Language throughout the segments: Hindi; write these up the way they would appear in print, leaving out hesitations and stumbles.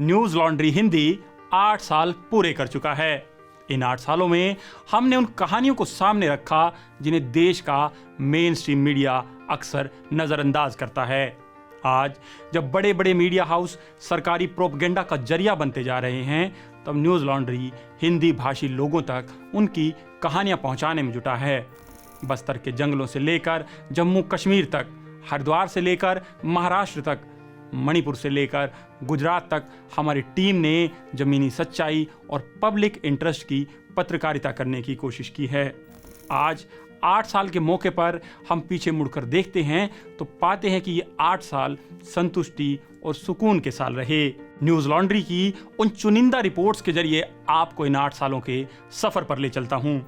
न्यूज लॉन्ड्री हिंदी 8 साल पूरे कर चुका है। इन 8 सालों में हमने उन कहानियों को सामने रखा जिन्हें देश का मेन स्ट्रीम मीडिया अक्सर नजरअंदाज करता है। आज जब बड़े बड़े मीडिया हाउस सरकारी प्रोपगेंडा का जरिया बनते जा रहे हैं, तब न्यूज लॉन्ड्री हिंदी भाषी लोगों तक उनकी कहानियां पहुंचाने में जुटा है। बस्तर के जंगलों से लेकर जम्मू कश्मीर तक, हरिद्वार से लेकर महाराष्ट्र तक, मणिपुर से लेकर गुजरात तक हमारी टीम ने जमीनी सच्चाई और पब्लिक इंटरेस्ट की पत्रकारिता करने की कोशिश की है। आज 8 साल के मौके पर हम पीछे मुड़कर देखते हैं तो पाते हैं कि ये 8 साल संतुष्टि और सुकून के साल रहे। न्यूज लॉन्ड्री की उन चुनिंदा रिपोर्ट्स के जरिए आपको इन 8 सालों के सफर पर ले चलता हूं।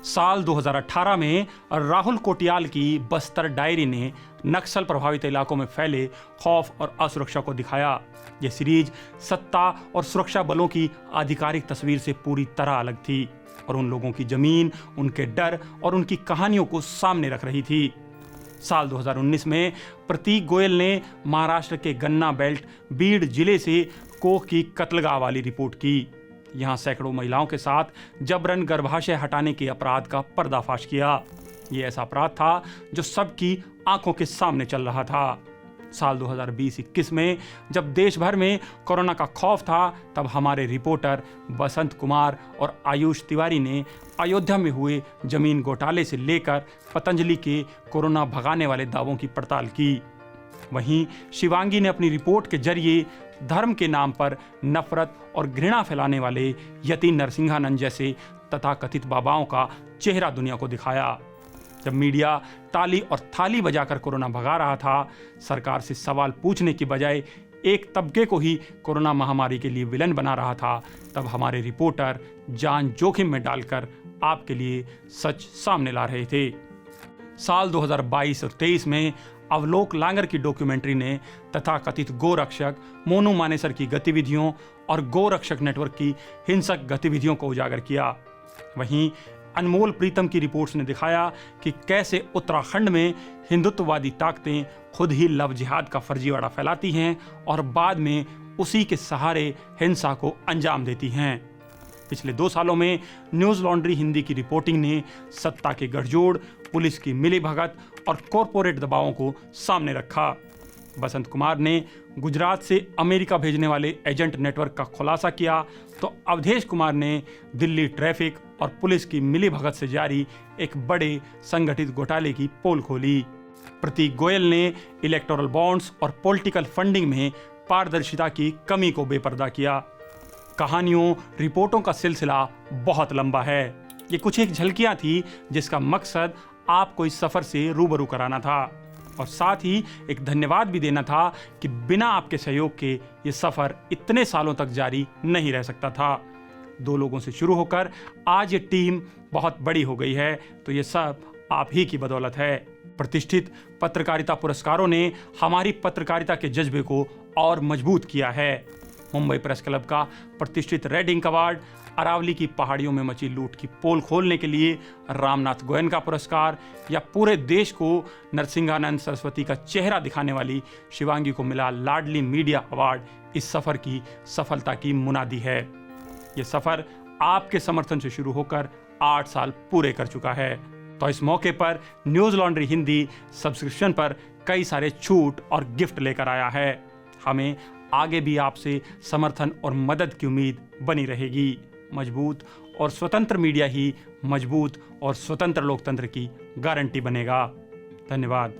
साल 2018 में राहुल कोटियाल की बस्तर डायरी ने नक्सल प्रभावित इलाकों में फैले खौफ और असुरक्षा को दिखाया। यह सीरीज सत्ता और सुरक्षा बलों की आधिकारिक तस्वीर से पूरी तरह अलग थी और उन लोगों की जमीन, उनके डर और उनकी कहानियों को सामने रख रही थी। साल 2019 में प्रतीक गोयल ने महाराष्ट्र के गन्ना बेल्ट बीड जिले से कोख की कत्लगाह वाली रिपोर्ट की। यहां सैकड़ों महिलाओं के साथ जबरन गर्भाशय हटाने के अपराध का पर्दाफाश किया। यह ऐसा अपराध था जो सबकी आंखों के सामने चल रहा था। साल 2020-21 में जब देश भर में कोरोना का खौफ था, तब हमारे रिपोर्टर बसंत कुमार और आयुष तिवारी ने अयोध्या में हुए जमीन घोटाले से लेकर पतंजलि के कोरोना भगाने वाले दावों की पड़ताल की। वहीं शिवांगी ने अपनी रिपोर्ट के जरिए धर्म के नाम पर नफरत और घृणा फैलाने वाले यति नरसिंहानंद जैसे तथाकथित बाबाओं का चेहरा दुनिया को दिखाया। जब मीडिया ताली और थाली बजाकर कोरोना भगा रहा था, सरकार से सवाल पूछने की बजाय एक तबके को ही कोरोना महामारी के लिए विलन बना रहा था, तब हमारे रिपोर्टर जान जोखिम में डालकर आपके लिए सच सामने ला रहे थे। साल 2022 और 23 में अवलोक लांगर की डॉक्यूमेंट्री ने तथाकथित गोरक्षक मोनू मानेसर की गतिविधियों और गोरक्षक नेटवर्क की हिंसक गतिविधियों को उजागर किया। वहीं अनमोल प्रीतम की रिपोर्ट्स ने दिखाया कि कैसे उत्तराखंड में हिंदुत्ववादी ताकतें खुद ही लव जिहाद का फर्जीवाड़ा फैलाती हैं और बाद में उसी के सहारे हिंसा को अंजाम देती हैं। पिछले 2 सालों में न्यूज लॉन्ड्री हिंदी की रिपोर्टिंग ने सत्ता के गठजोड़, पुलिस की मिलीभगत और कॉरपोरेट दबावों को सामने रखा। बसंत कुमार ने गुजरात से अमेरिका भेजने वाले एजेंट नेटवर्क का खुलासा किया, तो अवधेश कुमार ने दिल्ली ट्रैफिक और पुलिस की मिलीभगत से जारी एक बड़े संगठित घोटाले की पोल खोली। प्रतीक गोयल ने इलेक्टोरल बॉन्ड्स और पॉलिटिकल फंडिंग में पारदर्शिता की कमी को बेपर्दा किया। कहानियों, रिपोर्टों का सिलसिला बहुत लंबा है। ये कुछ एक झलकियां थी जिसका मकसद आपको इस सफर से रूबरू कराना था और साथ ही एक धन्यवाद भी देना था कि बिना आपके सहयोग के ये सफर इतने सालों तक जारी नहीं रह सकता था। 2 लोगों से शुरू होकर आज ये टीम बहुत बड़ी हो गई है, तो ये सब आप ही की बदौलत है। प्रतिष्ठित पत्रकारिता पुरस्कारों ने हमारी पत्रकारिता के जज्बे को और मजबूत किया है। मुंबई प्रेस क्लब का प्रतिष्ठित रेड इंक अवार्ड, अरावली की पहाड़ियों में मची लूट की पोल खोलने के लिए रामनाथ गोयनका पुरस्कार या पूरे देश को नरसिंहानंद सरस्वती का चेहरा दिखाने वाली शिवांगी को मिला लाडली मीडिया अवार्ड इस सफर की सफलता की मुनादी है। ये सफर आपके समर्थन से शुरू होकर 8 साल पूरे कर चुका है, तो इस मौके पर न्यूज लॉन्ड्री हिंदी सब्सक्रिप्शन पर कई सारे छूट और गिफ्ट लेकर आया है। हमें आगे भी आपसे समर्थन और मदद की उम्मीद बनी रहेगी। मजबूत और स्वतंत्र मीडिया ही मजबूत और स्वतंत्र लोकतंत्र की गारंटी बनेगा। धन्यवाद।